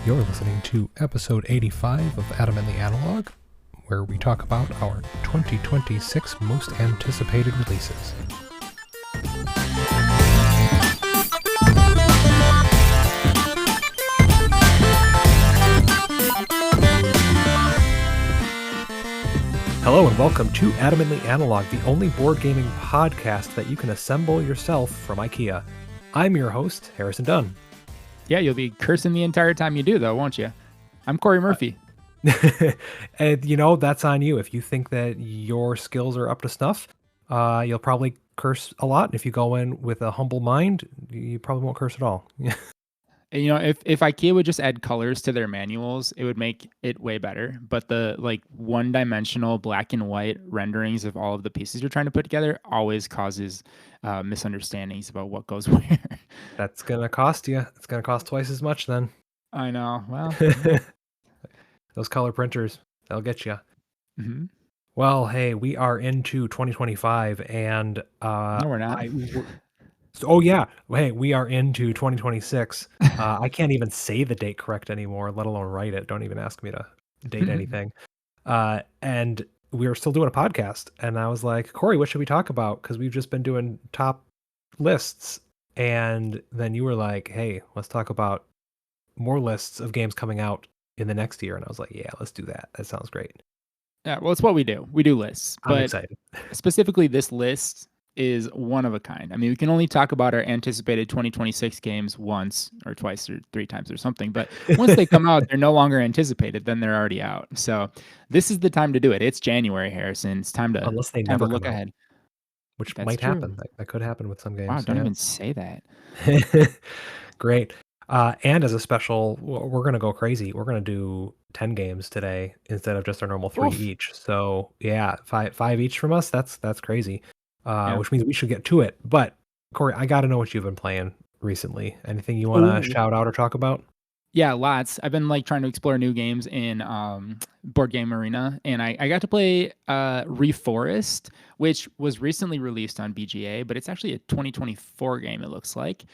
You're listening to episode 85 of Adamantly Analog, where we talk about our 2026 most anticipated releases. Hello and welcome to Adamantly Analog, the only board gaming podcast that you can assemble yourself from IKEA. I'm your host, Harrison Dunn. Yeah, you'll be cursing the entire time you do, though, won't you? I'm Corey Murphy. And, that's on you. If you think that your skills are up to snuff, you'll probably curse a lot. If you go in with a humble mind, you probably won't curse at all. And, if IKEA would just add colors to their manuals, it would make it way better. But the one-dimensional black and white renderings of all of the pieces you're trying to put together always causes misunderstandings about what goes where. That's going to cost you. It's going to cost twice as much then. I know. Well, those color printers, they'll get you. Mm-hmm. Well, hey, we are into 2025 and... no, we're not. Oh, yeah. Hey, we are into 2026. I can't even say the date correct anymore, let alone write it. Don't even ask me to date anything. And we were still doing a podcast. And I was like, Corey, what should we talk about? Because we've just been doing top lists. And then you were like, hey, let's talk about more lists of games coming out in the next year. And I was like, yeah, let's do that. That sounds great. Yeah, well, it's what we do. We do lists. I'm excited. Specifically, this list is one of a kind. I mean, we can only talk about our anticipated 2026 games once or twice or three times or something, but once they come out, they're no longer anticipated, then they're already out. So this is the time to do it. It's January, Harrison. It's time to, Unless they never look ahead. Which That's might true. happen. That could happen with some games. Wow, don't even say that. Great. And as a special, we're going to go crazy. We're going to do 10 games today instead of just our normal 3 each. So yeah, five each from us. That's crazy. Which means we should get to it. But Corey, I got to know what you've been playing recently. Anything you want to shout out or talk about? Yeah, lots. I've been trying to explore new games in Board Game Arena, and I got to play Reforest, which was recently released on BGA, but it's actually a 2024 game, it looks like.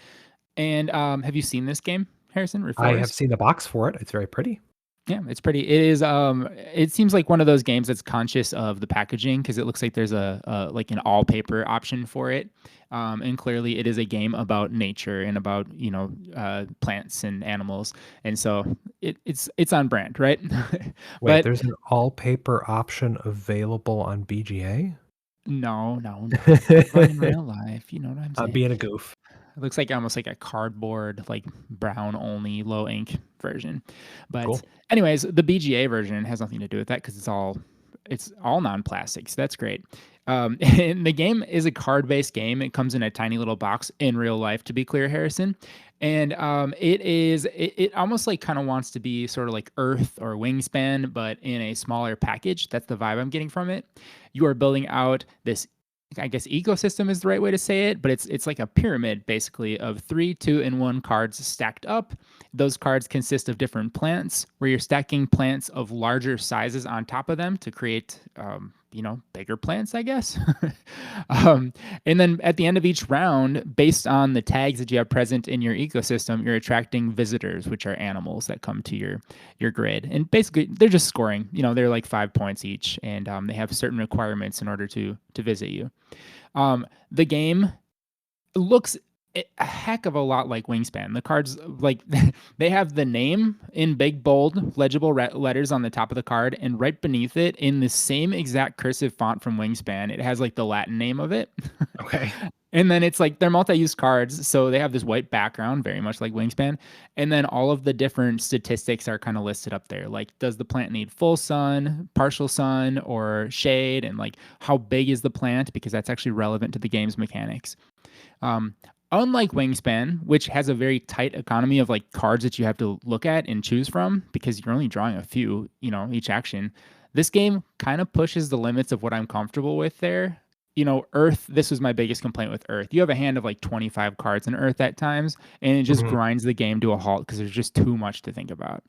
And have you seen this game, Harrison? Reforest? I have seen the box for it. It's very pretty. Yeah, it's pretty. It is. It seems like one of those games that's conscious of the packaging because it looks like there's an all paper option for it, and clearly it is a game about nature and about plants and animals, and so it's on brand, right? Wait, there's an all paper option available on BGA? No. In real life, you know what I'm saying? Being a goof. It looks like almost like a cardboard, brown only, low ink version. But cool. Anyways, the BGA version has nothing to do with that because it's all non-plastic. So that's great. And the game is a card-based game. It comes in a tiny little box in real life, to be clear, Harrison. And it almost kind of wants to be sort of like Earth or Wingspan, but in a smaller package. That's the vibe I'm getting from it. You are building out this, I guess ecosystem is the right way to say it, but it's like a pyramid basically of 3, 2, and 1 cards stacked up. Those cards consist of different plants where you're stacking plants of larger sizes on top of them to create, bigger plants, I guess. And then at the end of each round, based on the tags that you have present in your ecosystem, you're attracting visitors, which are animals that come to your grid. And basically, they're just scoring. They're like 5 points each, and they have certain requirements in order to visit you. The game looks a heck of a lot like Wingspan. The cards, they have the name in big, bold, legible letters on the top of the card, and right beneath it, in the same exact cursive font from Wingspan, it has the Latin name of it. Okay. And then it's they're multi-use cards, so they have this white background, very much like Wingspan. And then all of the different statistics are kind of listed up there. Does the plant need full sun, partial sun, or shade? And how big is the plant? Because that's actually relevant to the game's mechanics. Unlike Wingspan, which has a very tight economy of cards that you have to look at and choose from because you're only drawing a few, each action, this game kind of pushes the limits of what I'm comfortable with there. Earth, this was my biggest complaint with Earth. You have a hand of 25 cards in Earth at times, and it just grinds the game to a halt because there's just too much to think about.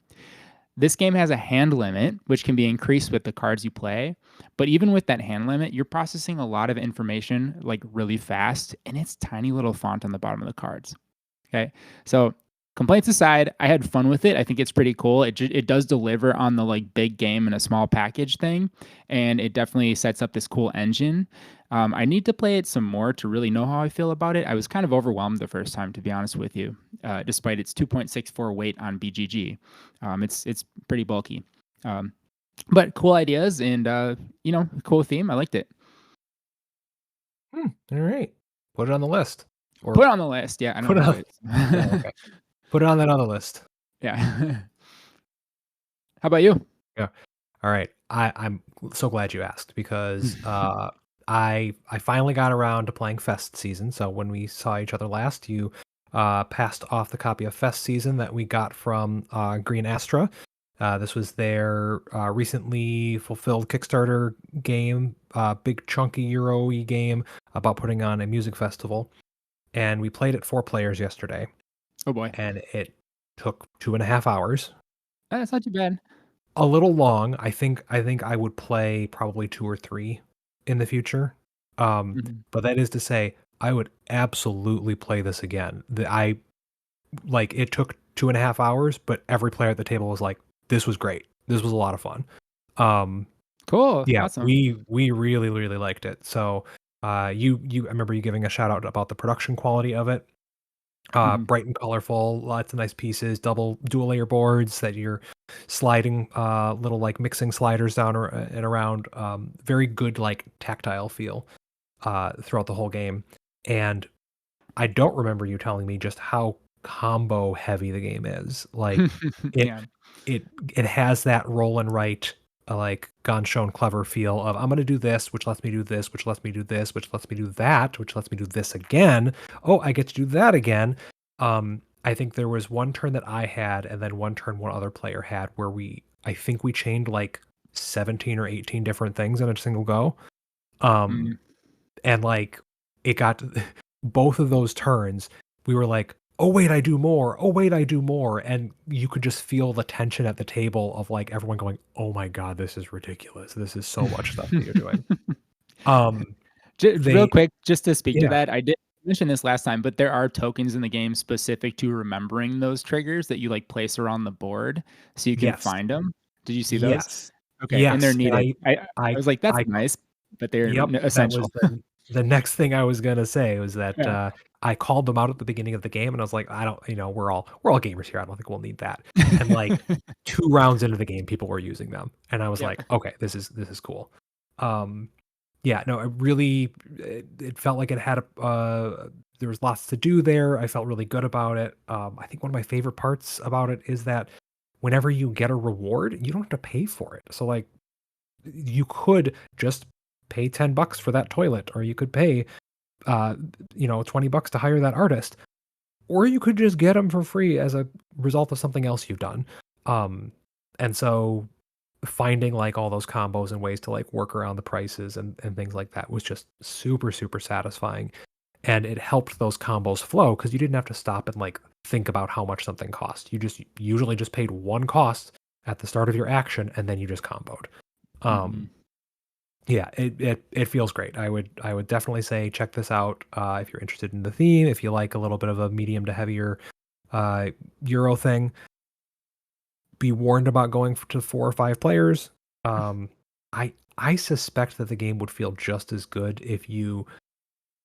This game has a hand limit, which can be increased with the cards you play. But even with that hand limit, you're processing a lot of information really fast, and it's tiny little font on the bottom of the cards. Okay, so complaints aside, I had fun with it. I think it's pretty cool. It does deliver on the like big game and a small package thing, and it definitely sets up this cool engine. I need to play it some more to really know how I feel about it. I was kind of overwhelmed the first time, to be honest with you, despite its 2.64 weight on BGG. It's pretty bulky, but cool ideas and cool theme. I liked it. All right, put it on the list. Or put it on the list. Yeah, I don't know. Okay. Put it on that other list. Yeah. How about you? Yeah. All right. I'm so glad you asked because I finally got around to playing Fest season. So when we saw each other last, you passed off the copy of Fest season that we got from Green Astra. This was their recently fulfilled Kickstarter game, big chunky Euro-y game about putting on a music festival. And we played it 4 players yesterday. Oh boy. And it took 2.5 hours. That's not too bad. A little long. I think I would play probably 2 or 3 in the future. But that is to say, I would absolutely play this again. It took 2.5 hours, but every player at the table was like, "This was great. This was a lot of fun." Cool. Yeah, Awesome. we really liked it. So, I remember you giving a shout out about the production quality of it. Bright and colorful, lots of nice pieces, dual layer boards that you're sliding little like mixing sliders down and around. Very good like tactile feel throughout the whole game. And I don't remember you telling me just how combo heavy the game is. Like it Yeah. it has that roll and write like gone shown clever feel of I'm going to do this, which lets me do this, which lets me do this, which lets me do that, which lets me do this again. Oh, I get to do that again. I think there was one turn that I had, and then one turn one other player had where I think we chained like 17 or 18 different things in a single go. And like it got both of those turns, we were like, oh wait, I do more. Oh wait, I do more. And you could just feel the tension at the table of like everyone going, oh my God, this is ridiculous. This is so much stuff that you're doing. Real quick, just to speak to Yeah. that, I did mention this last time, but there are tokens in the game specific to remembering those triggers that you like place around the board so you can Yes. find them. Did you see those? Yes. Okay, Yes. and they're And needed. I was like, that's I nice, but they're Yep, that essential. was the next thing I was gonna say was that I called them out at the beginning of the game, and I was like, I don't, we're all gamers here. I don't think we'll need that. And like 2 rounds into the game, people were using them, and I was Yep. like, okay, this is cool. Yeah, no, it felt like it had there was lots to do there. I felt really good about it. I think one of my favorite parts about it is that whenever you get a reward, you don't have to pay for it. So like you could just pay $10 for that toilet, or you could pay $20 to hire that artist, or you could just get them for free as a result of something else you've done. And so finding like all those combos and ways to like work around the prices and things like that was just super satisfying, and it helped those combos flow because you didn't have to stop and like think about how much something cost. You just usually just paid one cost at the start of your action, and then you just comboed. Yeah, it feels great. I would definitely say check this out if you're interested in the theme, if you like a little bit of a medium to heavier Euro thing. Be warned about going to 4 or 5 players. I suspect that the game would feel just as good if you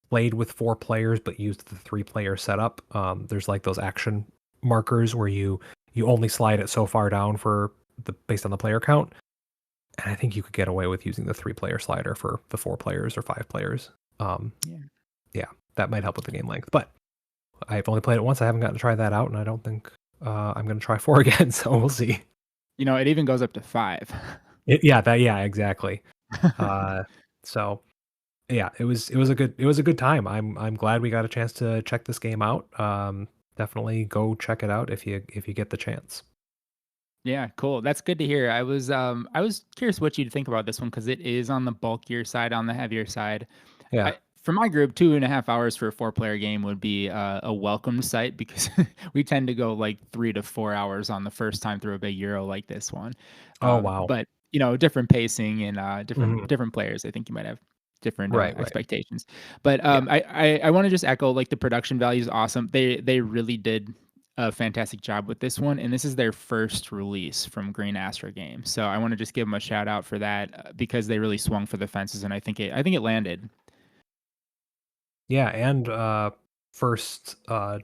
played with 4 players but used the 3-player setup. There's like those action markers where you only slide it so far down based on the player count. And I think you could get away with using the 3-player slider for the 4 players or 5 players. Yeah, that might help with the game length. But I've only played it once. I haven't gotten to try that out, and I don't think I'm going to try 4 again. So we'll see. It even goes up to 5. Yeah, exactly. So yeah, it was a good time. I'm glad we got a chance to check this game out. Definitely go check it out if you get the chance. Yeah, cool. That's good to hear. I was curious what you'd think about this one because it is on the bulkier side, on the heavier side. Yeah. For my group, 2.5 hours for a 4-player game would be a welcome sight because we tend to go like 3 to 4 hours on the first time through a big Euro like this one. Oh wow. But different pacing and different players. I think you might have different Right. expectations. But I want to just echo like the production value is awesome. They really did a fantastic job with this one, and this is their first release from Green Astra Games. So I want to just give them a shout out for that because they really swung for the fences, and I think it landed. Yeah, and first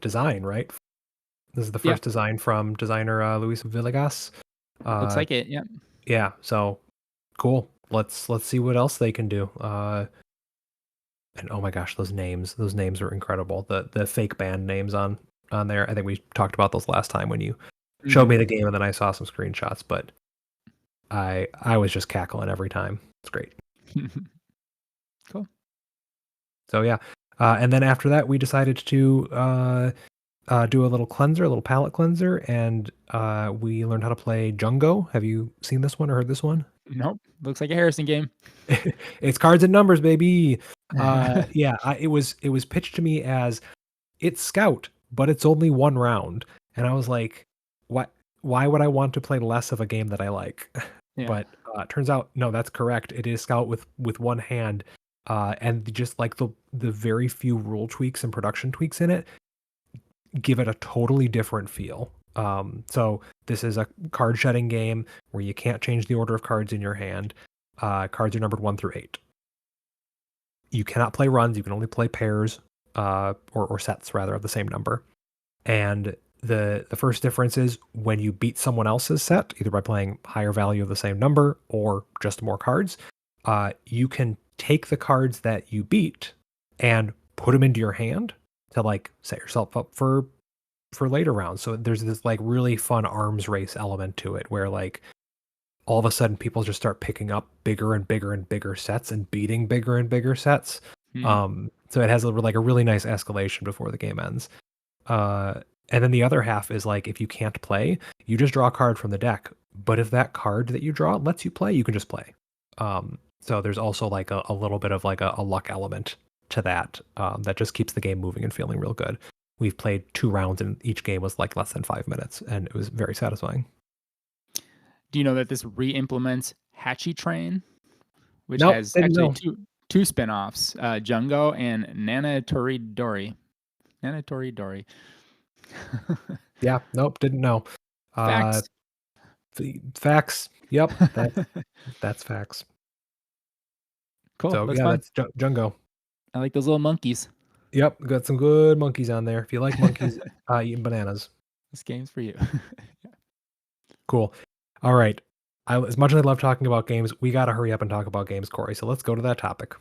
design, right? This is the Yeah, first design from designer Luis Villegas. looks Uh, like it. Yeah. yeah, so cool. Let's see what else they can do. And oh my gosh, those names are incredible. The fake band names on there. I think we talked about those last time when you showed me the game, and then I saw some screenshots. But I was just cackling every time. It's great. Cool. So yeah, and then after that, we decided to do a little cleanser, a little palette cleanser, and we learned how to play Jungo. Have you seen this one or heard this one? Nope. Looks like a Harrison game. It's cards and numbers, baby. Yeah, it was pitched to me as it's Scout, but it's only one round, and I was like, what? Why would I want to play less of a game that I like? Yeah. But turns out, no, that's correct. It is Scout with one hand, and just like the very few rule tweaks and production tweaks in it give it a totally different feel. So this is a card shedding game where you can't change the order of cards in your hand. Cards are numbered 1 through 8. You cannot play runs. You can only play pairs, or sets rather of the same number. And the first difference is when you beat someone else's set, either by playing higher value of the same number or just more cards, you can take the cards that you beat and put them into your hand to like set yourself up for later rounds. So there's this like really fun arms race element to it where like all of a sudden people just start picking up bigger and bigger and bigger sets and beating bigger and bigger sets. So it has like a really nice escalation before the game ends. And then the other half is like if you can't play, you just draw a card from the deck. But if that card that you draw lets you play, you can just play. So there's also like a little bit of like a luck element to that that just keeps the game moving and feeling real good. We've played 2 rounds and each game was like less than 5 minutes, and it was very satisfying. Do you know that this re-implements Hatchie Train, which Nope, has didn't actually know. two spin-offs, Jungo and Nana Toridori. Nana Toridori. Yeah, nope, didn't know. Facts. Facts. Yep, that's facts. Cool. So Looks yeah, fun. that's Jungo. I like those little monkeys. Yep, got some good monkeys on there. If you like monkeys eating bananas. This game's for you. Cool. All right. As much as I love talking about games, we got to hurry up and talk about games, Corey. So let's go to that topic.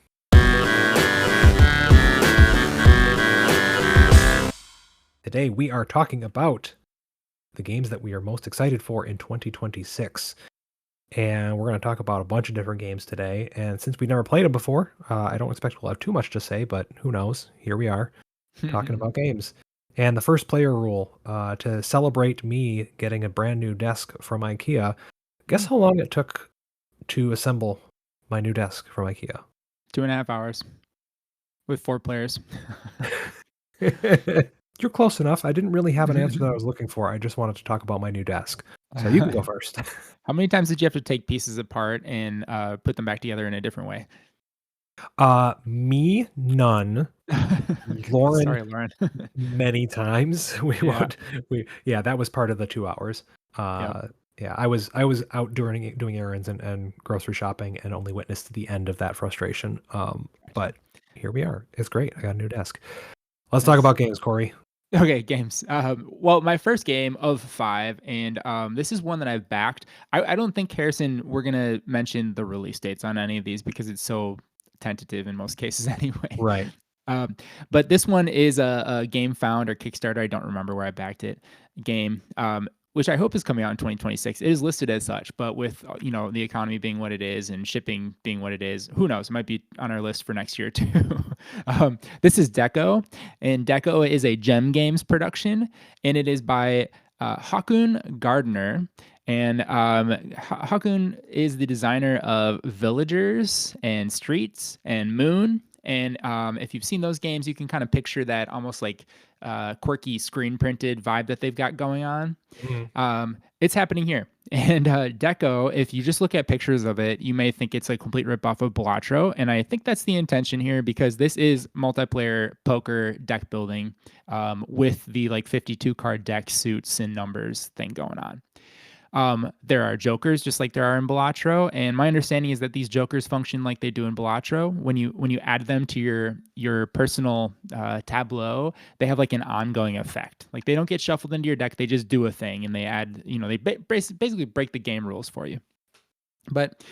Today we are talking about the games that we are most excited for in 2026. And we're going to talk about a bunch of different games today. And since we never played them before, I don't expect we'll have too much to say, but who knows? Here we are talking about games. And the first player rule, to celebrate me getting a brand new desk from IKEA, guess how long it took to assemble my new desk from IKEA? 2.5 hours with 4 players. You're close enough. I didn't really have an answer that I was looking for. I just wanted to talk about my new desk. So you can go first. How many times did you have to take pieces apart and put them back together in a different way? Me, none. Lauren, Sorry, Lauren. many times. Yeah, that was part of the 2 hours. Yeah, I was out doing errands and grocery shopping and only witnessed the end of that frustration. But here we are. It's great. I got a new desk. Let's talk about games, Corey. Okay, games. Well, my first game of 5, and this is one that I've backed. I don't think, Harrison, we're going to mention the release dates on any of these because it's so tentative in most cases anyway. Right. But this one is a game found or Kickstarter. I don't remember where I backed it. Game, which I hope is coming out in 2026. It is listed as such, but with the economy being what it is and shipping being what it is, who knows? It might be on our list for next year too. This is Deco, and Deco is a Gem Games production, and it is by Haakon Gaarder. And Haakon is the designer of Villagers and Streets and Moon And if you've seen those games, you can kind of picture that almost like quirky screen printed vibe that they've got going on. Mhm. It's happening here. And Deco, if you just look at pictures of it, you may think it's a complete ripoff of Balatro. And I think that's the intention here because this is multiplayer poker deck building with the like 52 card deck suits and numbers thing going on. There are jokers just like there are in Balatro, and my understanding is that these jokers function like they do in Balatro. When you add them to your personal tableau, they have like an ongoing effect. Like they don't get shuffled into your deck; they just do a thing, and they add, they basically break the game rules for you. But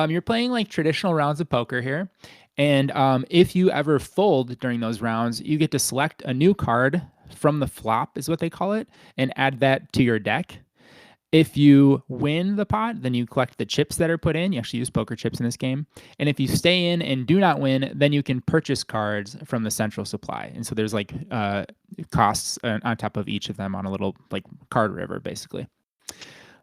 you're playing like traditional rounds of poker here, and if you ever fold during those rounds, you get to select a new card from the flop, is what they call it, and add that to your deck. If you win the pot, then you collect the chips that are put in. You actually use poker chips in this game. And if you stay in and do not win, then you can purchase cards from the central supply. And so there's like costs on top of each of them on a little like card river, basically.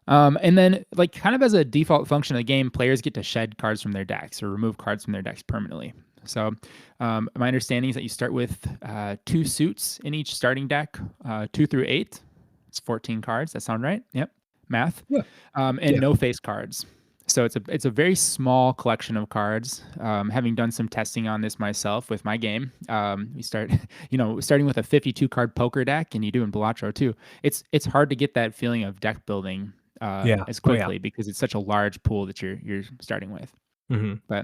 And then like kind of as a default function of the game, players get to shed cards from their decks or remove cards from their decks permanently. So my understanding is that you start with 2 suits in each starting deck, 2 through 8. It's 14 cards. That sound right? Yep. Math. Yeah. And Yeah. no face cards. So it's a very small collection of cards. Having done some testing on this myself with my game, we start, starting with a 52 card poker deck, and you do in Balatro too. It's hard to get that feeling of deck building Yeah. as Oh, yeah. quickly because it's such a large pool that you're starting with. Mm-hmm.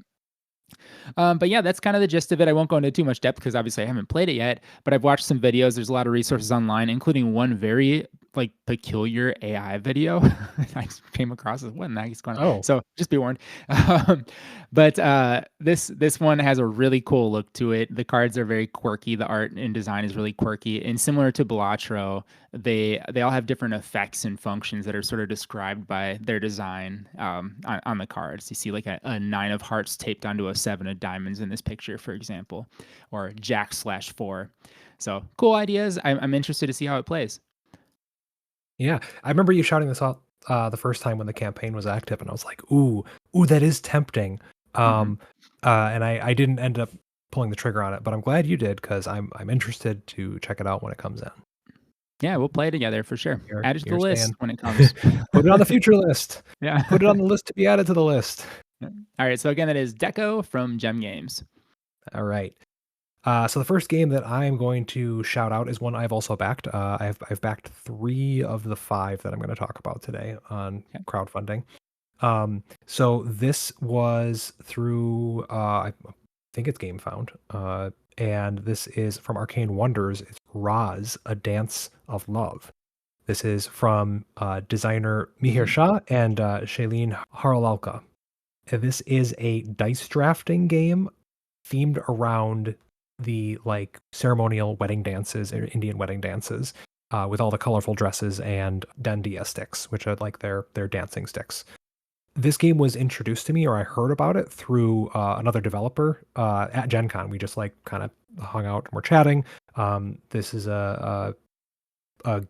But yeah, that's kind of the gist of it. I won't go into too much depth because obviously I haven't played it yet, but I've watched some videos. There's a lot of resources online, including one very like peculiar AI video I came across. What in the heck is going on? Oh. So just be warned. But this one has a really cool look to it. The cards are very quirky. The art and design is really quirky, and similar to Balatro, they all have different effects and functions that are sort of described by their design on the cards. You see like a 9 of hearts taped onto a 7 of diamonds in this picture, for example, or Jack/4. So cool ideas. I'm interested to see how it plays. Yeah, I remember you shouting this out the first time when the campaign was active, and I was like, "Ooh, that is tempting." And I didn't end up pulling the trigger on it, but I'm glad you did because I'm interested to check it out when it comes in. Yeah, we'll play together for sure. Add it to the You're list saying. when it comes. Put it on the future list. Yeah. Put it on the list to be added to the list. All right. So again, that is Deco from Gem Games. All right. So the first game that I'm going to shout out is one I've also backed. I've backed 3 of the 5 that I'm going to talk about today on crowdfunding. So this was through I think it's GameFound, and this is from Arcane Wonders. It's Raz, A Dance of Love. This is from designer Mihir Shah and Shaleen Harlalkah. And this is a dice drafting game themed around the like ceremonial wedding dances or Indian wedding dances, with all the colorful dresses and dandiya sticks, which are like their dancing sticks. This game was introduced to me, or I heard about it through another developer at Gen Con. We just like kind of hung out and we're chatting. This is a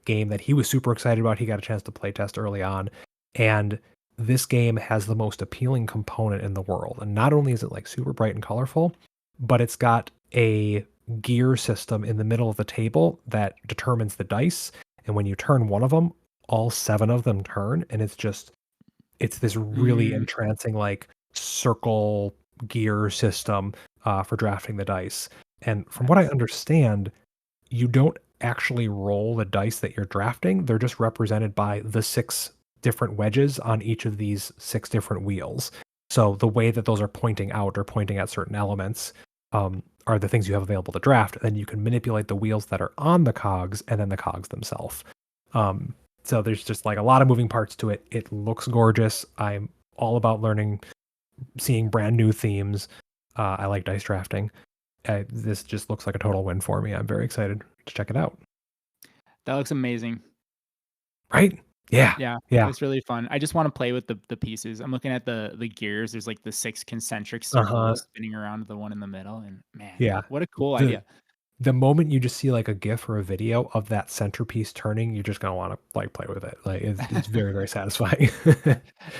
game that he was super excited about. He got a chance to play test early on, and this game has the most appealing component in the world. And not only is it like super bright and colorful, but it's got a gear system in the middle of the table that determines the dice. And when you turn one of them, all 7 of them turn. And it's this really entrancing like circle gear system for drafting the dice. And from what I understand, you don't actually roll the dice that you're drafting. They're just represented by the 6 different wedges on each of these 6 different wheels. So the way that those are pointing out or pointing at certain elements are the things you have available to draft. And then you can manipulate the wheels that are on the cogs and then the cogs themselves. So there's just like a lot of moving parts to it. It looks gorgeous. I'm all about seeing brand new themes. I like dice drafting. This just looks like a total win for me. I'm very excited to check it out. That looks amazing. Right? Yeah. It's really fun. I just want to play with the pieces. I'm looking at the gears. There's like the 6 concentric circles spinning around the one in the middle, and man, what a cool idea. the moment you just see like a GIF or a video of that centerpiece turning, you're just gonna want to like play with it. Like it's very, very satisfying.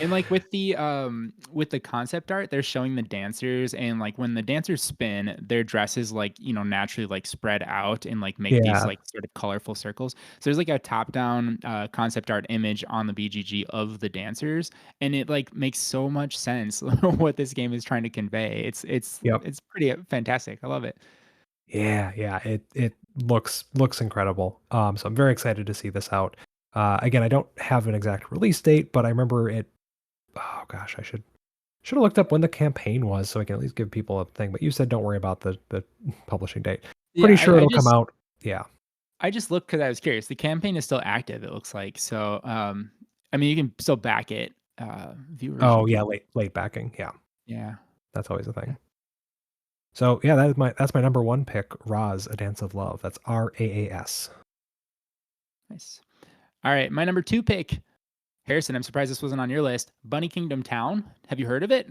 And, like, with the concept art, they're showing the dancers, and, like, when the dancers spin, their dresses, like, naturally, like, spread out and, like, make these, Yeah. like, sort of colorful circles. So there's, like, a top-down, concept art image on the BGG of the dancers, and it, like, makes so much sense what this game is trying to convey. Yep. It's pretty, fantastic. I love it. Yeah, yeah. It looks incredible. So I'm very excited to see this out. Again, I don't have an exact release date, but I remember it. Oh gosh, I should have looked up when the campaign was so I can at least give people a thing. But you said don't worry about the publishing date. Yeah, Pretty sure it'll come out. Yeah. I just looked because I was curious. The campaign is still active, it looks like. So, I mean, you can still back it. Viewers, you Oh yeah, can, late backing. Yeah, yeah. that's always a Yeah. thing. So yeah, that's my number one pick. Raz, A Dance of Love. That's RAAS. Nice. All right, my number 2 pick, Harrison, I'm surprised this wasn't on your list. Bunny Kingdom Town. Have you heard of it?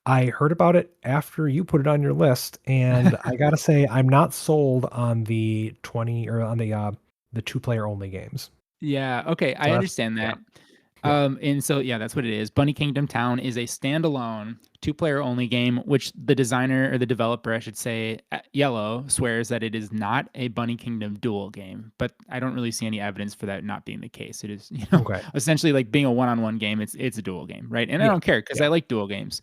I heard about it after you put it on your list, and I gotta say I'm not sold on the 20 or on the two-player only games. Yeah, okay, I So that's understand yeah, that. yeah. And so yeah, that's what it is. Bunny Kingdom Town is a standalone two-player only game, which the designer or the developer, I should say, IELLO swears that it is not a Bunny Kingdom duel game. But I don't really see any evidence for that not being the case. It is, Okay. essentially like being a one-on-one game. It's a duel game, right? And I Yeah. don't care because Yeah. I like duel games.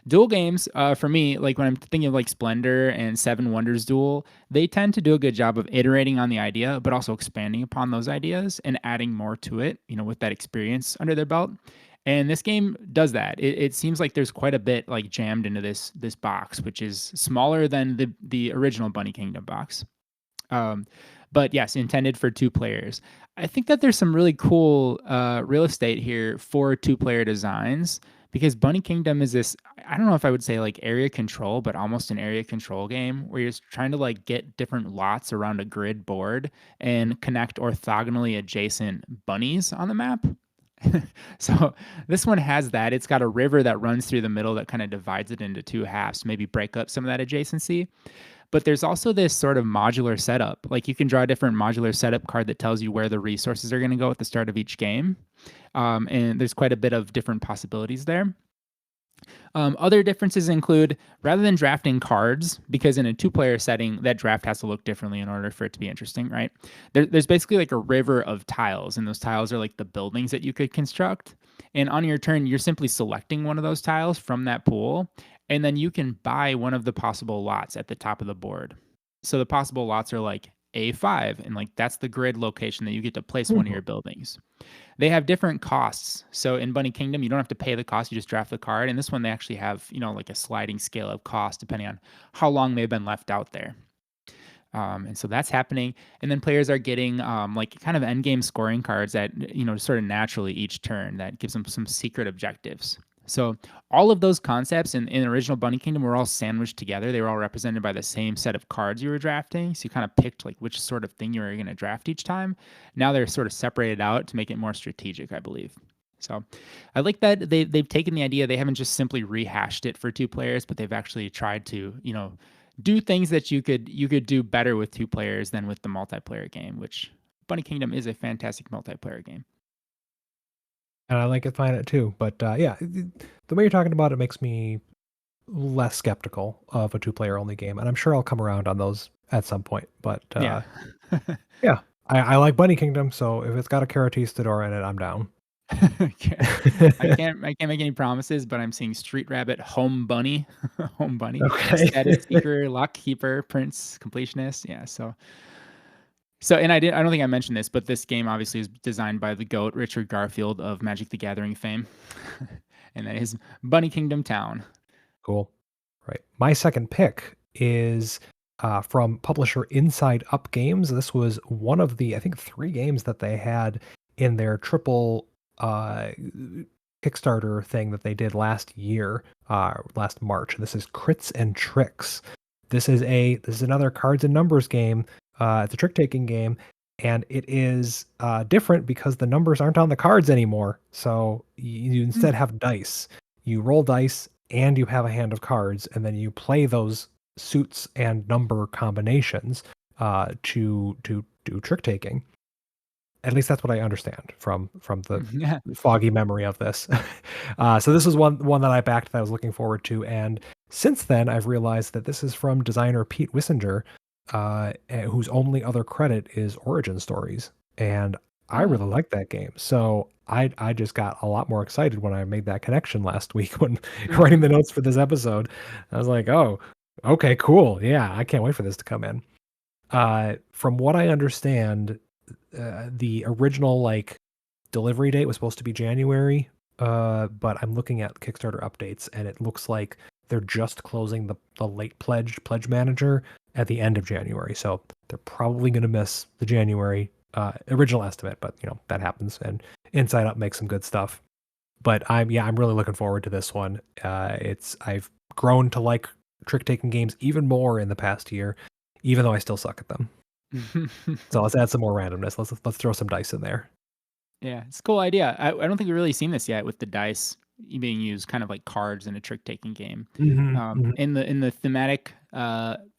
Duel games, for me, like when I'm thinking of like Splendor and Seven Wonders Duel, they tend to do a good job of iterating on the idea, but also expanding upon those ideas and adding more to it, with that experience under their belt. And this game does that. It seems like there's quite a bit like jammed into this box, which is smaller than the original Bunny Kingdom box. Um, but yes, intended for two players. I think that there's some really cool real estate here for two-player designs because Bunny Kingdom is this. I don't know if I would say like area control, but almost an area control game where you're trying to like get different lots around a grid board and connect orthogonally adjacent bunnies on the map. So this one has that. It's got a river that runs through the middle that kind of divides it into two halves, maybe break up some of that adjacency. But there's also this sort of modular setup. Like you can draw a different modular setup card that tells you where the resources are going to go at the start of each game. And there's quite a bit of different possibilities there. Other differences include rather than drafting cards, because in a two-player setting, that draft has to look differently in order for it to be interesting, right? There's basically like a river of tiles, and those tiles are like the buildings that you could construct. And on your turn, you're simply selecting one of those tiles from that pool, and then you can buy one of the possible lots at the top of the board. So the possible lots are like A5, and like that's the grid location that you get to place one of Mhm. your buildings. They have different costs. So in Bunny Kingdom, you don't have to pay the cost, you just draft the card. And this one, they actually have, like a sliding scale of cost depending on how long they've been left out there. And so that's happening. And then players are getting like kind of end game scoring cards that, sort of naturally each turn that gives them some secret objectives. So all of those concepts in original Bunny Kingdom were all sandwiched together. They were all represented by the same set of cards you were drafting. So you kind of picked like which sort of thing you were going to draft each time. Now they're sort of separated out to make it more strategic, I believe. So I like that they've taken the idea. They haven't just simply rehashed it for two players, but they've actually tried to, do things that you could do better with two players than with the multiplayer game, which Bunny Kingdom is a fantastic multiplayer game. And I like it playing it too. But yeah, the way you're talking about it makes me less skeptical of a two-player only game, and I'm sure I'll come around on those at some point. But Yeah. yeah, I like Bunny Kingdom, so if it's got a Karatistador in it, I'm down. Okay. I can't make any promises, but I'm seeing Street Rabbit, Home Bunny, Home Bunny, Okay. Status Seeker, Lock Keeper, Prince, Completionist. Yeah. So, and I don't think I mentioned this, but this game obviously is designed by the GOAT, Richard Garfield of Magic the Gathering fame. And that is Bunny Kingdom Town. Cool. Right. My second pick is from publisher Inside Up Games. This was one of the, I think, 3 games that they had in their triple Kickstarter thing that they did last year, last March. This is Crits and Tricks. This is another cards and numbers game. It's a trick taking game, and it is different because the numbers aren't on the cards anymore. So you instead have dice. You roll dice, and you have a hand of cards, and then you play those suits and number combinations to do trick taking. At least that's what I understand from the Yeah. foggy memory of this. So this is one that I backed that I was looking forward to, and since then I've realized that this is from designer Pete Wissinger, whose only other credit is Origin Stories, and I Oh. really like that game. So I just got a lot more excited when I made that connection last week when writing the notes for this episode. I was like, oh, okay, cool, yeah, I can't wait for this to come in. From what I understand, the original like delivery date was supposed to be January, but I'm looking at Kickstarter updates and it looks like they're just closing the late pledge manager at the end of January. So they're probably going to miss the January original estimate, but that happens, and Inside Up makes some good stuff. But I'm really looking forward to this one. I've grown to like trick taking games even more in the past year, even though I still suck at them. So let's add some more randomness. Let's throw some dice in there. Yeah, it's a cool idea. I don't think we've really seen this yet with the dice being used kind of like cards in a trick taking game. Mhm, mhm. In the thematic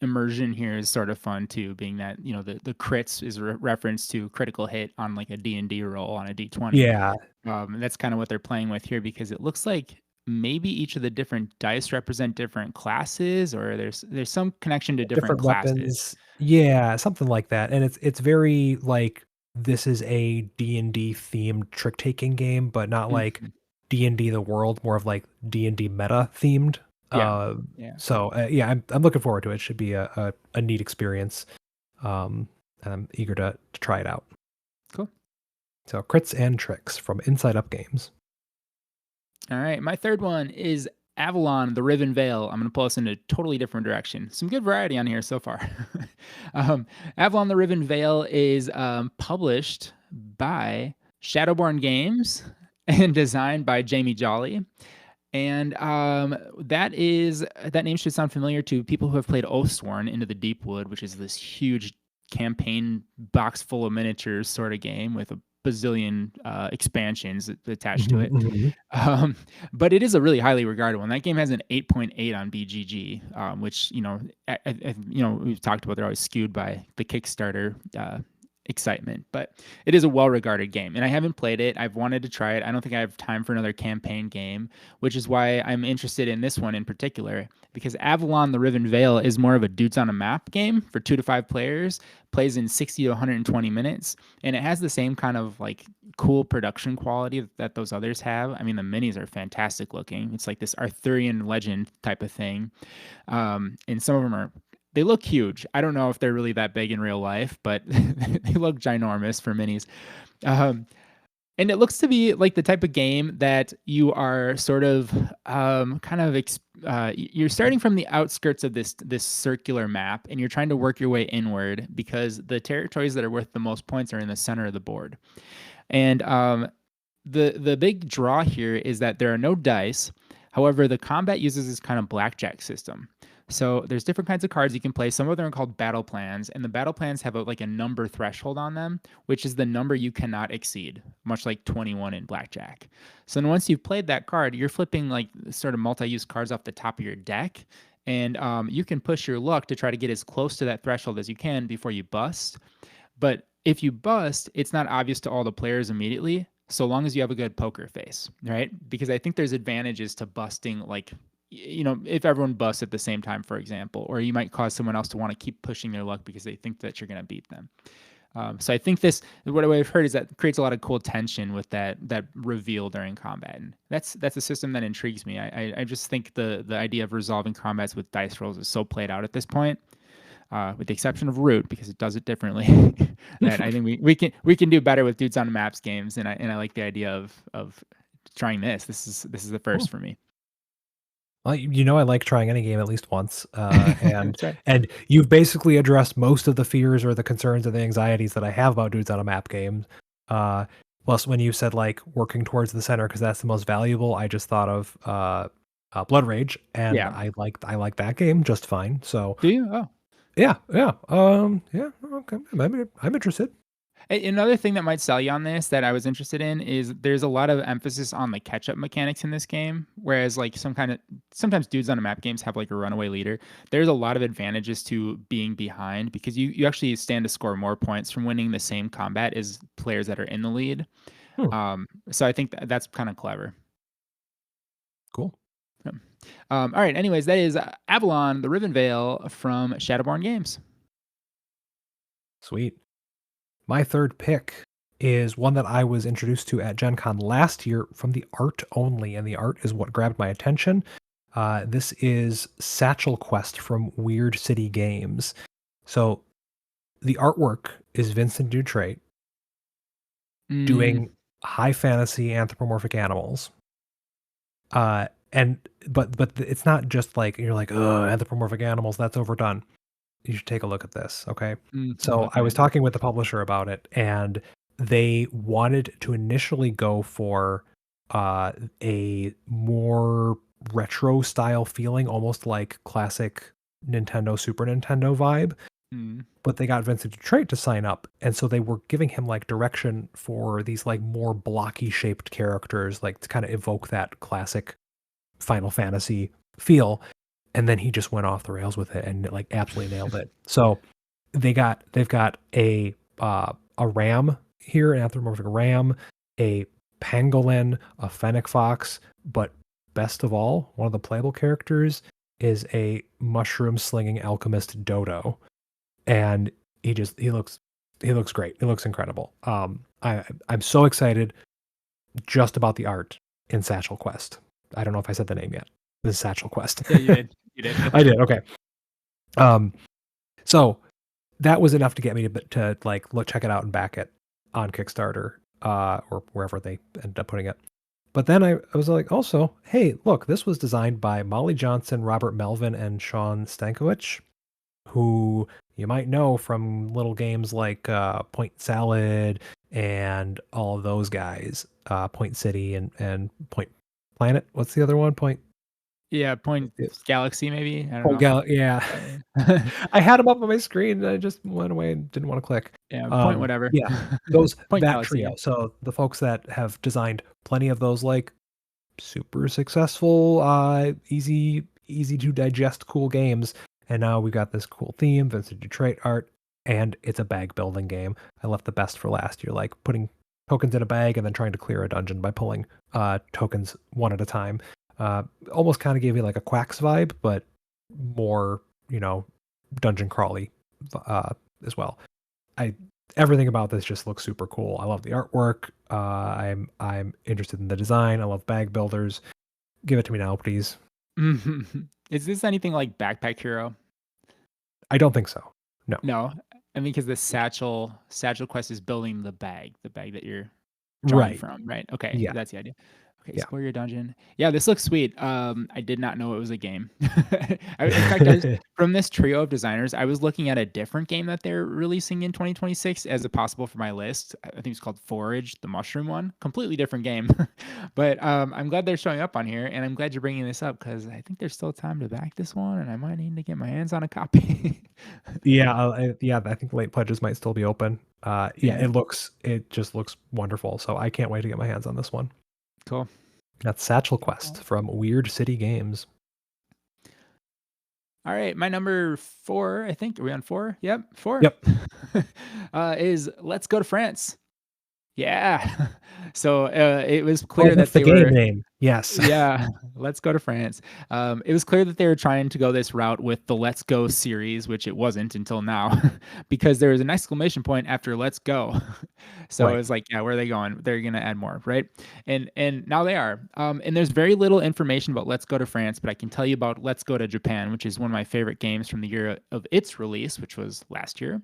immersion here is sort of fun too, being that the crits is a reference to critical hit on like a D&D roll on a D20. Yeah, And that's kind of what they're playing with here, because it looks like maybe each of the different dice represent different classes, or there's some connection to different different classes. weapons. Yeah, something like that. And it's very like this is a D&D themed trick taking game, but not like Mhm. D&D the world, more of like D&D meta themed. Yeah, Uh, yeah, yeah, I'm looking forward to it. It should be a neat experience. And I'm eager to try it out. cool. So crits and tricks from Inside Up Games. All right, my third one is Avalon, the Riven Veil. I'm going to pull us in a totally different direction. Some good variety on here so far. Avalon, the Riven Veil is published by Shadowborne Games and designed by Jamey Jolly. And that name should sound familiar to people who have played Oathsworn Into the Deepwood, which is this huge campaign box full of miniatures sort of game with a bazillion expansions attached to Mhm, it. mhm. But it is a really highly regarded one. That game has an 8.8 on BGG, which we've talked about. They're always skewed by the Kickstarter excitement, but it is a well-regarded game, and I haven't played it. I've wanted to try it. I don't think I have time for another campaign game, which is why I'm interested in this one in particular, because Avalon the Riven Veil is more of a dudes on a map game for 2 to 5 players, plays in 60 to 120 minutes, and it has the same kind of like cool production quality that those others have. I mean, the minis are fantastic looking. It's like this Arthurian legend type of thing. And some of them they look huge. I don't know if they're really that big in real life, but they look ginormous for minis. And it looks to be like the type of game that you are sort of you're starting from the outskirts of this circular map, and you're trying to work your way inward, because the territories that are worth the most points are in the center of the board. And the big draw here is that there are no dice. However, the combat uses this kind of blackjack system. So there's different kinds of cards you can play. Some of them are called battle plans, and the battle plans have a number threshold on them, which is the number you cannot exceed, much like 21 in blackjack. So then once you've played that card, you're flipping like sort of multi-use cards off the top of your deck, and you can push your luck to try to get as close to that threshold as you can before you bust. But if you bust, it's not obvious to all the players immediately, so long as you have a good poker face, right? Because I think there's advantages to busting, like, if everyone busts at the same time, for example, or you might cause someone else to want to keep pushing their luck because they think that you're going to beat them. So I think what I've heard is that creates a lot of cool tension with that reveal during combat, and that's a system that intrigues me. I just think the idea of resolving combats with dice rolls is so played out at this point. With the exception of Root, because it does it differently, that I think we can do better with dudes on maps games, and I like the idea of trying this. This is the Cool. first for me. Well, I like trying any game at least once, and That's right. and you've basically addressed most of the fears or the concerns or the anxieties that I have about dudes on a map game. Plus, when you said like working towards the center because that's the most valuable, I just thought of Blood Rage, and Yeah. I like that game just fine. So Do you? Oh. yeah, yeah, yeah. Okay, I'm interested. Another thing that might sell you on this that I was interested in is there's a lot of emphasis on the catch-up mechanics in this game, whereas like sometimes dudes on a map games have like a runaway leader. There's a lot of advantages to being behind because you actually stand to score more points from winning the same combat as players that are in the lead. Hmm. So I think that's kind of clever. Cool. Yeah. All right. Anyways, that is Avalon, the Riven Veil from Shadowborne Games. Sweet. My third pick is one that I was introduced to at Gen Con last year from the art only, and the art is what grabbed my attention. This is Satchel Quest from Weird City Games. So the artwork is Vincent Dutrait doing high fantasy anthropomorphic animals. But it's not just like you're like, oh, anthropomorphic animals, that's overdone. You should take a look at this, okay? So I was talking with the publisher about it, and they wanted to initially go for a more retro style feeling, almost like classic Nintendo, Super Nintendo vibe. But they got Vincent Dutrait to sign up, and so they were giving him like direction for these like more blocky shaped characters, like to kind of evoke that classic Final Fantasy feel. And then he just went off the rails with it and like absolutely nailed it. So they've got a ram here, an anthropomorphic ram, a pangolin, a fennec fox, but best of all, one of the playable characters is a mushroom slinging alchemist dodo. And he looks great. He looks incredible. I'm so excited just about the art in Satchel Quest. I don't know if I said the name yet. This is Satchel Quest. Yeah, you did. You did. I did. Okay. So that was enough to get me to like check it out and back it on Kickstarter, or wherever they ended up putting it. But then I was like, also, hey, look, this was designed by Molly Johnson, Robert Melvin, and Shawn Stankewich, who you might know from little games like Point Salad and all of those guys, Point City and Point Planet. What's the other one? Point Galaxy, maybe. I don't know. Yeah. I had them up on my screen. And I just went away and didn't want to click. Yeah, Point whatever. Yeah, those Point that Galaxy, trio. yeah. So the folks that have designed plenty of those like super successful, easy to digest, cool games. And now we got this cool theme, Vincent Dutrait art, and it's a bag building game. I left the best for last. You're like putting tokens in a bag and then trying to clear a dungeon by pulling tokens one at a time. Almost kind of gave me like a Quacks vibe, but more, dungeon crawly as well. Everything about this just looks super cool. I love the artwork. I'm interested in the design. I love bag builders. Give it to me now, please. Is this anything like Backpack Hero? I don't think so. No. No. I mean, because the Satchel Quest is building the bag that you're drawing from, right? Okay, yeah, that's the idea. Okay, yeah. Explore your dungeon. Yeah, this looks sweet. I did not know it was a game. In fact, from this trio of designers, I was looking at a different game that they're releasing in 2026 as a possible for my list. I think it's called Forage, the mushroom one. Completely different game. But I'm glad they're showing up on here, and I'm glad you're bringing this up because I think there's still time to back this one, and I might need to get my hands on a copy. I think late pledges might still be open. It just looks wonderful. So I can't wait to get my hands on this one. Cool. That's Satchel Quest from Weird City Games. All right, my number 4, I think. Are we on 4? Yep, 4. Yep. Is Let's Go to France. Yeah. So it was clear that's that the they game name. Yes. Yeah. Let's Go to France. It was clear that they were trying to go this route with the Let's Go series, which it wasn't until now, because there was an exclamation point after Let's Go. So It was like, yeah, where are they going? They're going to add more, right? And now they are. And there's very little information about Let's Go to France, but I can tell you about Let's Go to Japan, which is one of my favorite games from the year of its release, which was last year.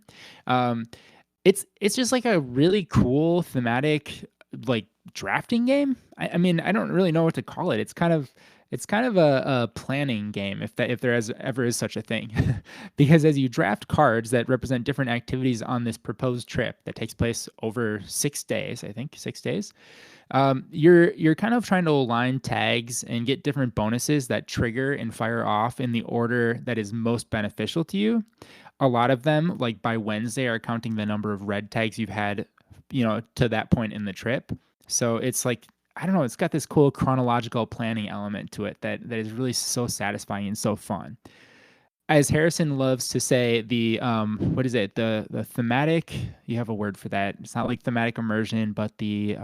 It's just like a really cool thematic like drafting game. I mean, I don't really know what to call it. It's kind of a planning game if there ever is such a thing, because as you draft cards that represent different activities on this proposed trip that takes place over 6 days, I think 6 days, you're kind of trying to align tags and get different bonuses that trigger and fire off in the order that is most beneficial to you. a lot of them, like by Wednesday, are counting the number of red tags you've had, to that point in the trip. So it's like, I don't know, it's got this cool chronological planning element to it that is really so satisfying and so fun. As Harrison loves to say, the what is it? The thematic, you have a word for that. It's not like thematic immersion, but the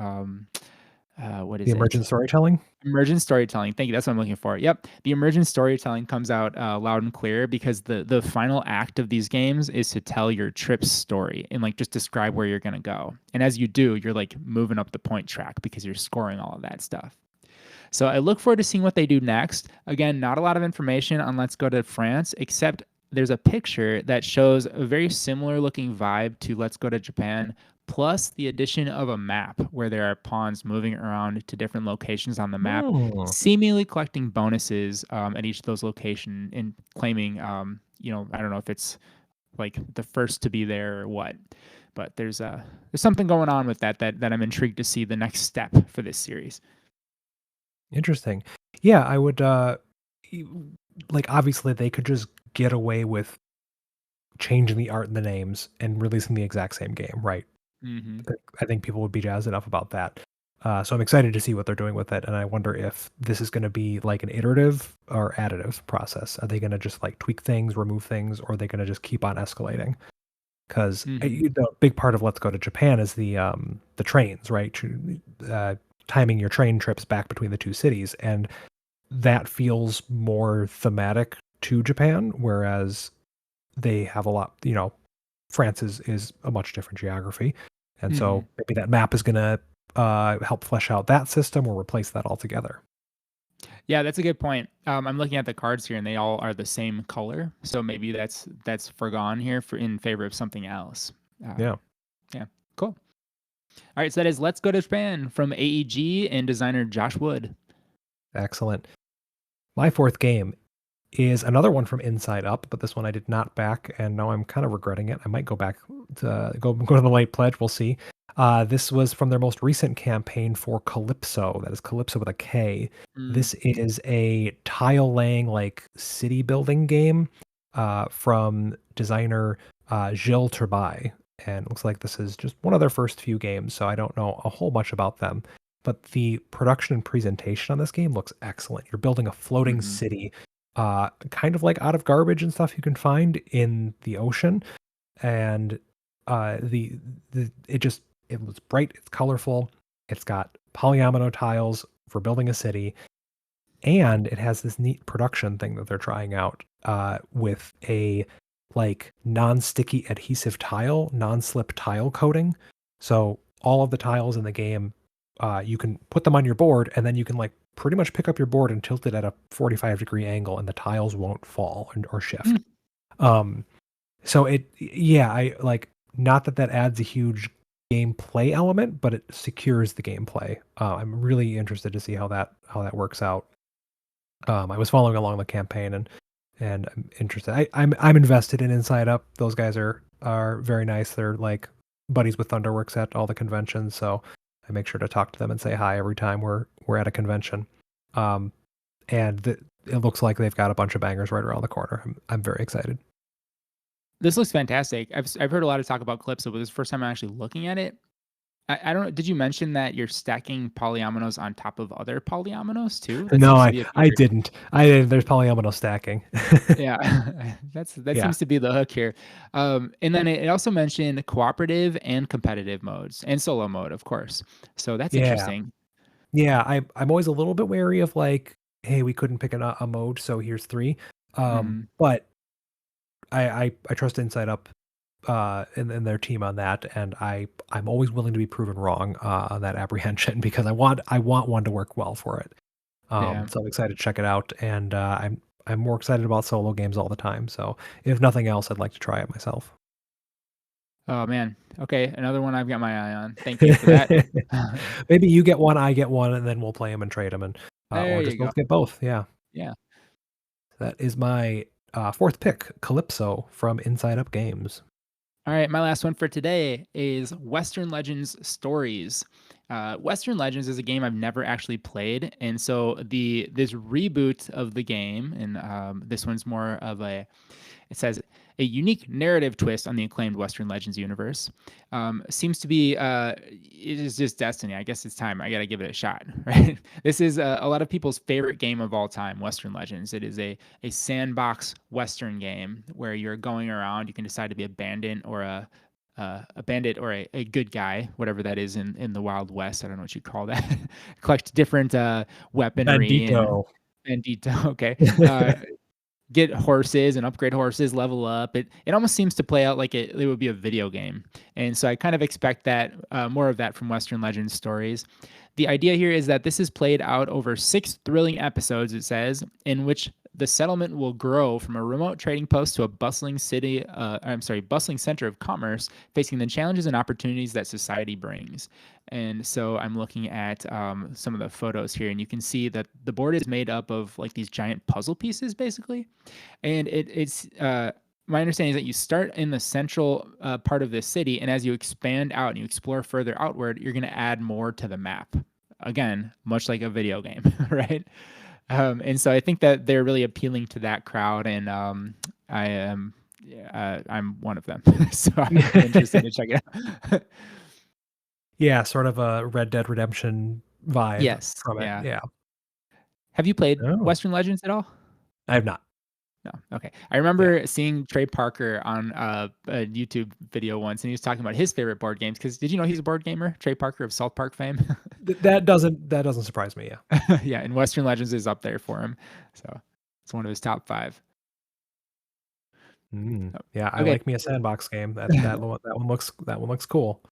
what The is it? emergent storytelling. Emergent storytelling. Thank you. That's what I'm looking for. Yep. The emergent storytelling comes out loud and clear because the final act of these games is to tell your trip's story and like just describe where you're going to go. And as you do, you're like moving up the point track because you're scoring all of that stuff. So I look forward to seeing what they do next. Again, not a lot of information on Let's Go to France, except there's a picture that shows a very similar looking vibe to Let's Go to Japan, plus the addition of a map where there are pawns moving around to different locations on the map, Hmm. seemingly collecting bonuses at each of those locations and claiming, I don't know if it's like the first to be there or what, but there's something going on with that I'm intrigued to see the next step for this series. Interesting. Yeah, I would like obviously they could just get away with changing the art and the names and releasing the exact same game, right? Mm-hmm. I think people would be jazzed enough about that. So I'm excited to see what they're doing with it, and I wonder if this is going to be like an iterative or additive process. Are they going to just like tweak things, remove things, or are they going to just keep on escalating? Because Mm-hmm. a big part of Let's Go to Japan is the trains, right? Timing your train trips back between the two cities, and that feels more thematic to Japan, whereas they have a lot. France is a much different geography, and Mm-hmm. so maybe that map is going to help flesh out that system or replace that altogether. Yeah, that's a good point. I'm looking at the cards here, and they all are the same color. So maybe that's forgone here for in favor of something else. Yeah, Yeah, cool. All right, so that is Let's Go to Japan from AEG and designer Josh Wood. excellent. My fourth game is another one from Inside Up, but this one I did not back, and now I'm kind of regretting it. I might go back to go to the late pledge. We'll see. This was from their most recent campaign for Calypso. That is Calypso with a K. Mm, This is a tile laying like city building game from designer Gilles Turbide, and it looks like this is just one of their first few games. So I don't know a whole much about them, but the production and presentation on this game looks excellent. You're building a floating mm-hmm. city kind of like out of garbage and stuff you can find in the ocean. And it was bright, it's colorful, it's got polyomino tiles for building a city, and it has this neat production thing that they're trying out with a like non-sticky adhesive tile, non-slip tile coating. So all of the tiles in the game, you can put them on your board, and then you can like pretty much pick up your board and tilt it at a 45-degree angle, and the tiles won't fall or shift. Mm. Um, so I like, not that adds a huge gameplay element, but it secures the gameplay. I'm really interested to see how that works out. I was following along the campaign and I'm interested. I'm invested in Inside Up. Those guys are very nice. They're like buddies with Thunderworks at all the conventions, so I make sure to talk to them and say hi every time we're at a convention. Um, and it looks like they've got a bunch of bangers right around the corner. I'm very excited. This looks fantastic. I've heard a lot of talk about Calypso, but this is the first time I'm actually looking at it. I don't know. Did you mention that you're stacking polyominoes on top of other polyominoes too? That No, seems to I be a I feature. didn't. There's polyomino stacking. Yeah, that Yeah. seems to be the hook here. And then it also mentioned cooperative and competitive modes and solo mode, of course. So that's Yeah. interesting. Yeah, I'm always a little bit wary of like, hey, we couldn't pick a mode, so here's three. Mhm. But I trust Inside Up and their team on that, and I'm always willing to be proven wrong on that apprehension because I want one to work well for it. Yeah. So I'm excited to check it out, and I'm more excited about solo games all the time. So if nothing else, I'd like to try it myself. Oh man. Okay, another one I've got my eye on. Thank you for that. Maybe you get one, I get one, and then we'll play them and trade them, and There or you just go. both get both. Yeah, Yeah. that is my fourth pick, Calypso from Inside Up Games. All right, my last one for today is Western Legends Stories. Western Legends is a game I've never actually played, and so this reboot of the game, and this one's more of a. It says a unique narrative twist on the acclaimed Western Legends universe. Seems to be, it is just destiny. I guess it's time. I got to give it a shot, right? This is a lot of people's favorite game of all time, Western Legends. It is a sandbox Western game where you're going around. You can decide to be a bandit or a bandit or a good guy, whatever that is in the Wild West. I don't know what you call that. Collect different weaponry and Bandito. bandito. Okay. Get horses and upgrade horses, level up. It almost seems to play out like it would be a video game. And so I kind of expect that more of that from Western Legends stories. The idea here is that this is played out over 6 thrilling episodes, it says, in which the settlement will grow from a remote trading post to a bustling bustling center of commerce, facing the challenges and opportunities that society brings. And so I'm looking at some of the photos here, and you can see that the board is made up of like these giant puzzle pieces, basically. And it's my understanding is that you start in the central part of this city, and as you expand out and you explore further outward, you're going to add more to the map. Again, much like a video game, right? And so I think that they're really appealing to that crowd, and I am I'm one of them, so I'm interested to check it out. Yeah, sort of a Red Dead Redemption vibe Yes, from it. yeah. Yeah. Have you played Oh, Western Legends at all? I have not. No. Okay. I Yeah. remember seeing Trey Parker on a YouTube video once, and he was talking about his favorite board games. Because did you know he's a board gamer? Trey Parker of South Park fame. That doesn't surprise me. Yeah. Yeah, and Western Legends is up there for him, so it's one of his top 5. Yeah, I Okay. like me a sandbox game. That one looks cool.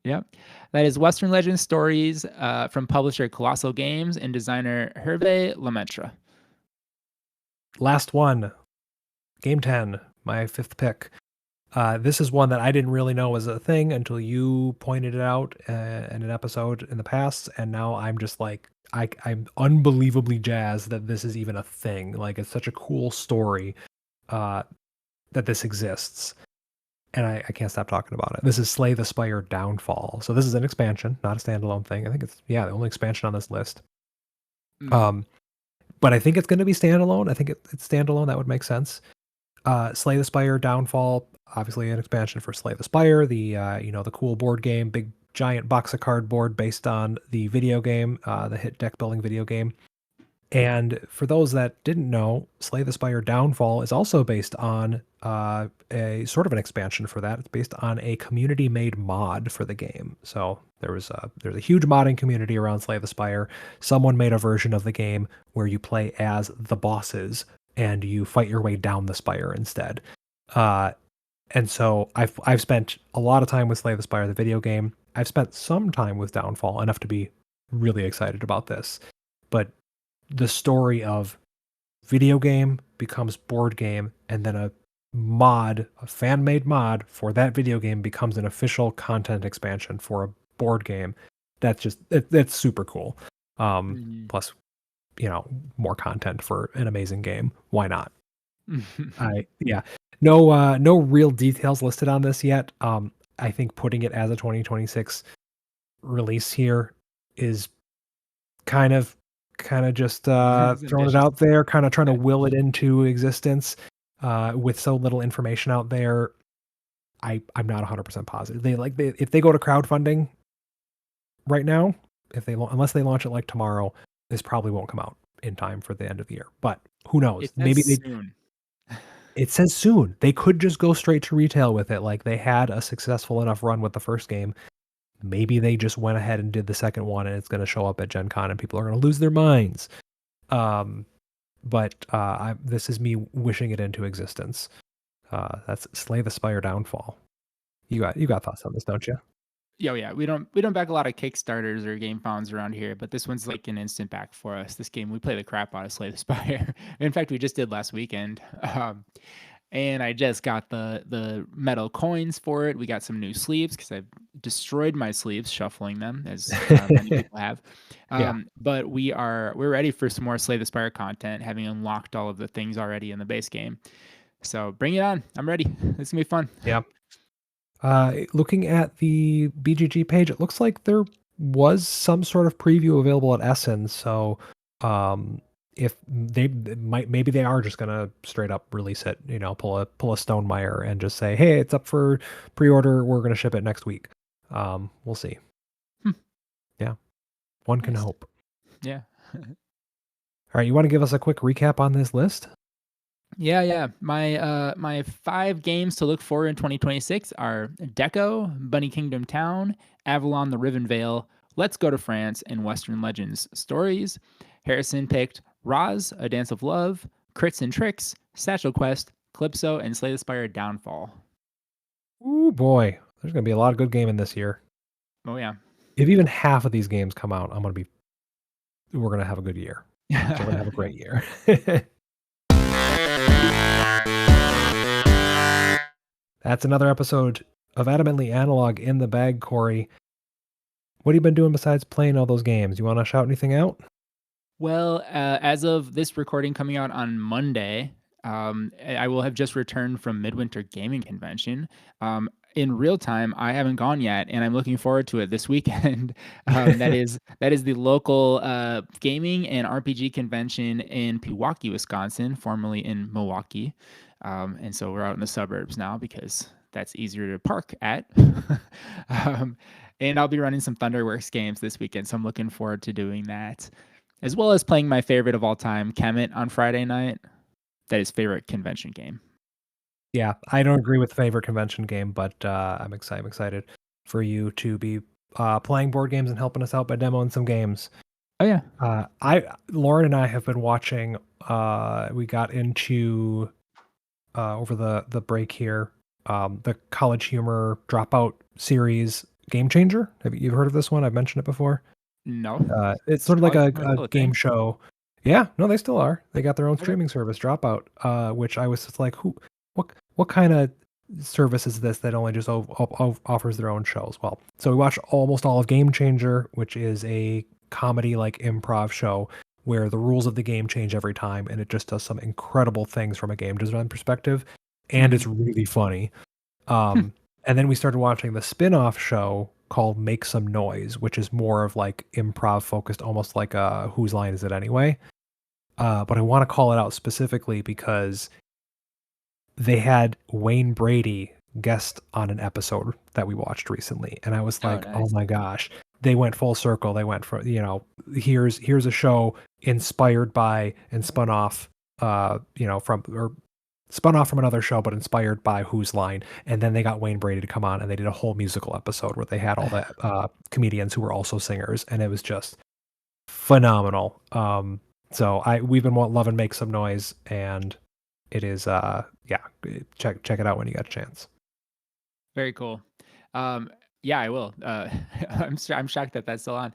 Yep. That is Western Legends stories from publisher Kolossal Games and designer Herve Lemetre. Last one, game 10, my 5th pick. This is one that I didn't really know was a thing until you pointed it out in an episode in the past, and now I'm just like, I'm unbelievably jazzed that this is even a thing. Like, it's such a cool story that this exists, and I can't stop talking about it. This is Slay the Spire Downfall. So this is an expansion, not a standalone thing. I think it's the only expansion on this list. But I think it's going to be standalone. I think it's standalone. That would make sense. Slay the Spire Downfall, obviously an expansion for Slay the Spire, the the cool board game, big giant box of cardboard based on the video game, the hit deck building video game. And for those that didn't know, Slay the Spire Downfall is also based on a sort of an expansion for that. It's based on a community-made mod for the game. So there's a huge modding community around Slay the Spire. Someone made a version of the game where you play as the bosses and you fight your way down the spire instead. And so I've spent a lot of time with Slay the Spire, the video game. I've spent some time with Downfall, enough to be really excited about this. But the story of video game becomes board game, and then a fan-made mod for that video game becomes an official content expansion for a board game. That's super cool. Plus, more content for an amazing game. Why not? No real details listed on this yet. I think putting it as a 2026 release here is kind of just throwing it out there, kind of trying to will it into existence with so little information out there. I'm not 100% positive. If they go to crowdfunding right now, unless they launch it like tomorrow, this probably won't come out in time for the end of the year. But who knows? Maybe soon. It says soon. They could just go straight to retail with it. Like they had a successful enough run with the first game. Maybe they just went ahead and did the second one, and it's going to show up at Gen Con, and people are going to lose their minds. But this is me wishing it into existence. That's Slay the Spire Downfall. You got thoughts on this, don't you? Yeah. We don't back a lot of Kickstarters or game founds around here, but this one's like an instant back for us. This game, we play the crap out of Slay the Spire. In fact, we just did last weekend. And I just got the metal coins for it. We got some new sleeves because I've destroyed my sleeves shuffling them, as many people have. But we're ready for some more Slay the Spire content, having unlocked all of the things already in the base game. So bring it on. I'm ready. It's gonna be fun. Yeah. Looking at the BGG page, it looks like there was some sort of preview available at Essen. So if maybe they are just gonna straight up release it, pull a Stonemaier and just say, hey, it's up for pre-order. We're gonna ship it next week. We'll see. Yeah, one can Nice. hope. Yeah. All right, you want to give us a quick recap on this list? Yeah. My 5 games to look for in 2026 are Deco, Bunny Kingdom Town, Avalon the Riven Vale, Let's Go to France, and Western Legends Stories. Harrison picked Roz, A Dance of Love, Crits and Tricks, Satchel Quest, Calypso, and Slay the Spire Downfall. Ooh boy, there's gonna be a lot of good gaming this year. Oh yeah. If even half of these games come out, we're gonna have a good year. So we're gonna have a great year. That's another episode of Adamantly Analog in the bag, Corey. What have you been doing besides playing all those games? You want to shout anything out? Well, as of this recording coming out on Monday, I will have just returned from Midwinter Gaming Convention. In real time, I haven't gone yet, and I'm looking forward to it this weekend. That is the local gaming and RPG convention in Pewaukee, Wisconsin, formerly in Milwaukee. And so we're out in the suburbs now because that's easier to park at. And I'll be running some Thunderworks games this weekend, so I'm looking forward to doing that, as well as playing my favorite of all time, Kemet, on Friday night. That is favorite convention game. Yeah, I don't agree with favorite convention game, but I'm excited for you to be playing board games and helping us out by demoing some games. Oh yeah. Lauren and I have been watching. We got into over the break here the College Humor Dropout series, Game Changer. Have you heard of this one? I've mentioned it before. No. It's sort of like a game thing? show. Yeah, no, they still are. They got their own streaming service, Dropout, which I was just like, what kind of service is this that only just offers their own shows? Well, so we watched almost all of Game Changer, which is a comedy like improv show where the rules of the game change every time, and it just does some incredible things from a game design perspective, and it's really funny. And then we started watching the spin-off show called Make Some Noise, which is more of like improv focused, almost like a Whose Line Is It Anyway? But I want to call it out specifically because they had Wayne Brady guest on an episode that we watched recently, and I was like, nice. oh my gosh, they went full circle. They went from, here's a show inspired by and spun off spun off from another show, but inspired by Whose Line. And then they got Wayne Brady to come on, and they did a whole musical episode where they had all the comedians who were also singers, and it was just phenomenal. So we've been loving Make Some Noise, and it is check it out when you get a chance. Very cool. Yeah, I will. I'm shocked that that's still on.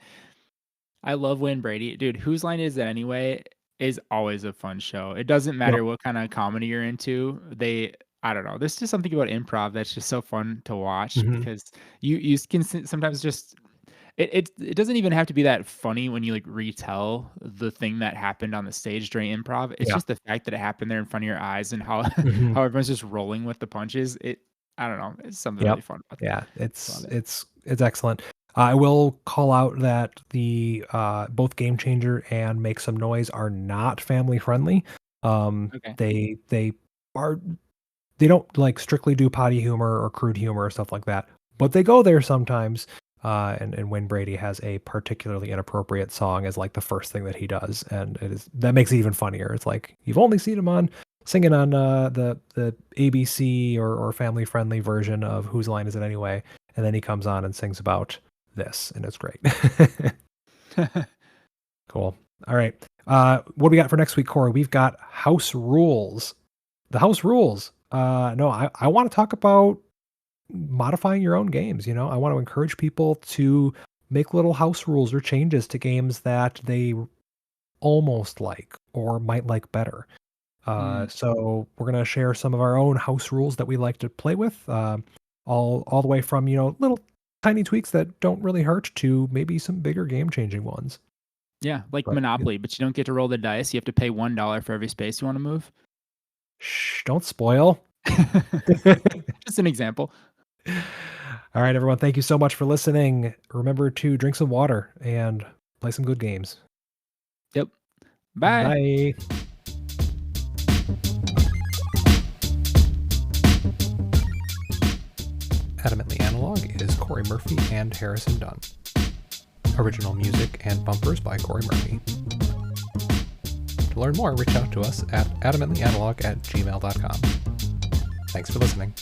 I love Wayne Brady, dude. Whose Line Is It Anyway is always a fun show. It doesn't matter what kind of comedy you're into. I don't know. There's just something about improv that's just so fun to watch because you can sometimes just it doesn't even have to be that funny when you like retell the thing that happened on the stage during improv. It's just the fact that it happened there in front of your eyes and how how everyone's just rolling with the punches. I don't know. It's something really fun about that. Yeah, it's excellent. I will call out that the both Game Changer and Make Some Noise are not family friendly. Okay. They don't like strictly do potty humor or crude humor or stuff like that, but they go there sometimes. And Wayne Brady has a particularly inappropriate song as like the first thing that he does, and that makes it even funnier. It's like you've only seen him singing on the ABC or family friendly version of Whose Line Is It Anyway, and then he comes on and sings about this, and it's great. Cool. All right. What do we got for next week, Corey? We've got house rules. The house rules. No, I want to talk about modifying your own games. I want to encourage people to make little house rules or changes to games that they almost like or might like better. So we're going to share some of our own house rules that we like to play with, all the way from, little tiny tweaks that don't really hurt to maybe some bigger game changing ones. Yeah, like Monopoly, but you don't get to roll the dice. You have to pay $1 for every space you want to move. Shh, don't spoil. Just an example. All right, everyone. Thank you so much for listening. Remember to drink some water and play some good games. Yep. Bye. Bye. Adamantly Analog is Corey Murphy and Harrison Dunn. Original music and bumpers by Corey Murphy. To learn more, reach out to us at adamantlyanalog@gmail.com. Thanks for listening.